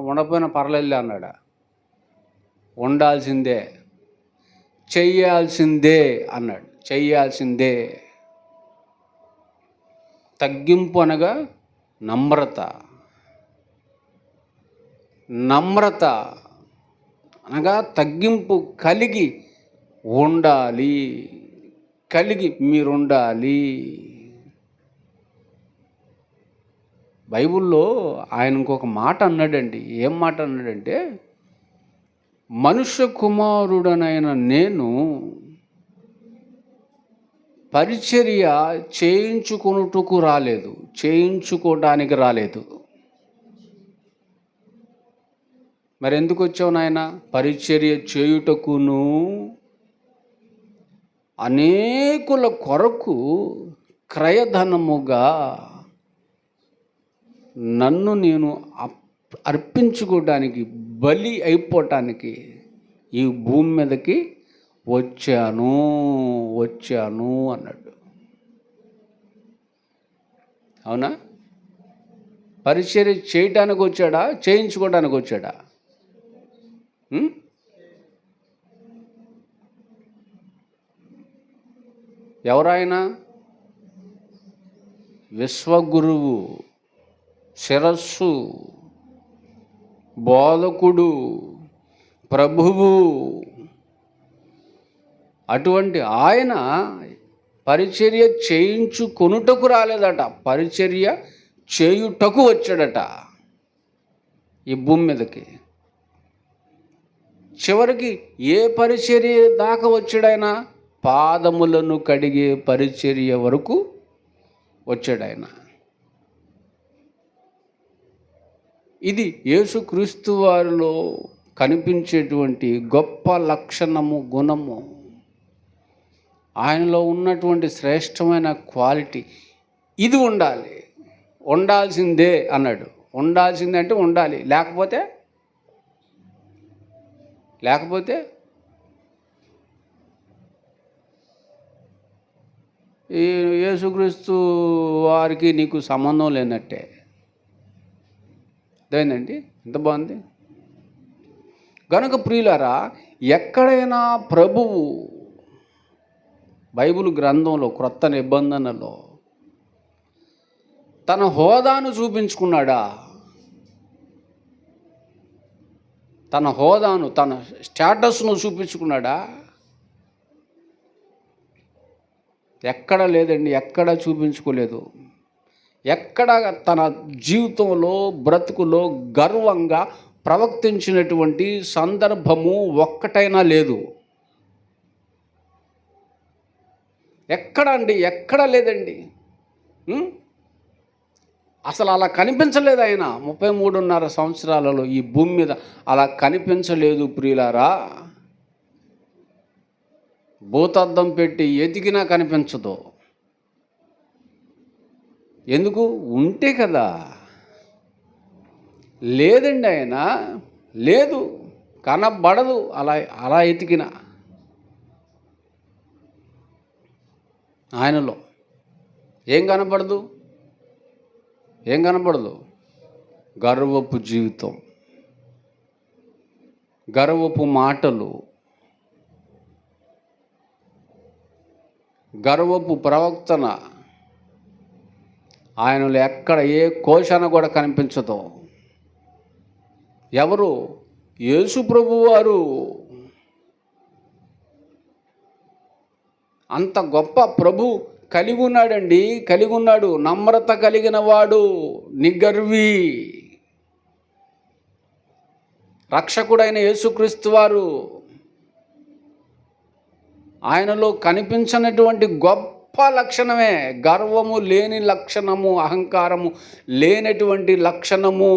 ఉండకపోయినా పర్లేదులే అన్నాడా? ఉండాల్సిందే, చెయ్యాల్సిందే అన్నాడు. చెయ్యాల్సిందే. తగ్గింపు అనగా నమ్రత. నమ్రత అనగా తగ్గింపు కలిగి ఉండాలి. మీరుండాలి. బైబిల్లో ఆయన ఇంకొక మాట అన్నాడండి. ఏం మాట అన్నాడంటే, మనుష్య కుమారుడనైన నేను పరిచర్య చేయించుకోవడానికి రాలేదు. మరి ఎందుకు వచ్చావు నాయన? పరిచర్య చేయుటకును అనేకుల కొరకు క్రయధనముగా నన్ను నేను అర్పించుకోవడానికి, బలి అయిపోవటానికి ఈ భూమి మీదకి వచ్చాను అన్నాడు. అవునా? పరిచర్య చేయటానికి వచ్చాడా, చేయించుకోవడానికి వచ్చాడా? ఎవరాయన? విశ్వగురువు, శిరస్సు, బోధకుడు, ప్రభువు. అటువంటి ఆయన పరిచర్య చేయించుకొనుటకు రాలేదట, పరిచర్య చేయుటకు వచ్చాడట ఈ భూమి మీదకి. చివరికి ఏ పరిచర్య దాకా వచ్చాడాయన? పాదములను కడిగే పరిచర్య వరకు వచ్చాడాయన. ఇది యేసుక్రీస్తు వారిలో కనిపించేటువంటి గొప్ప లక్షణము, గుణము. ఆయనలో ఉన్నటువంటి శ్రేష్టమైన క్వాలిటీ ఇది. ఉండాల్సిందే అన్నాడు. ఉండాల్సిందే అంటే ఉండాలి, లేకపోతే ఈ యేసుక్రీస్తు వారికి నీకు సంబంధం లేనట్టే. అదేంటండి, ఎంత బాగుంది. గనుక ప్రియులారా, ఎక్కడైనా ప్రభువు బైబిల్ గ్రంథంలో క్రొత్త నిబంధనలో తన హోదాను చూపించుకున్నాడా? తన హోదాను, తన స్టేటస్ను చూపించుకున్నాడా? ఎక్కడ లేదండి, ఎక్కడ చూపించుకోలేదు. ఎక్కడ తన జీవితంలో, బ్రతుకులో గర్వంగా ప్రవర్తించినటువంటి సందర్భము ఒక్కటైనా లేదు. ఎక్కడ లేదండి. అసలు అలా కనిపించలేదు. ఆయన 33.5 సంవత్సరాలలో ఈ భూమి మీద అలా కనిపించలేదు ప్రియులారా. భూతద్దం పెట్టి ఎదిగినా కనిపించదు. ఎందుకు? ఉంటే కదా. లేదండి, ఆయన లేదు, కనబడదు. అలా ఎతికిన ఆయనలో ఏం కనపడదు? గర్వపు జీవితం, గర్వపు మాటలు, గర్వపు ప్రవర్తన ఆయనలో ఎక్కడ ఏ కోశాన కూడా కనిపించదు. ఎవరు? యేసు ప్రభువారు. అంత గొప్ప ప్రభు కలిగి ఉన్నాడు. నమ్రత కలిగిన వాడు, నిగర్వి. రక్షకుడైన యేసుక్రీస్తు వారు ఆయనలో కనిపించినటువంటి గొప్ప లక్షణమే గర్వము లేని లక్షణము, అహంకారము లేనటువంటి లక్షణము.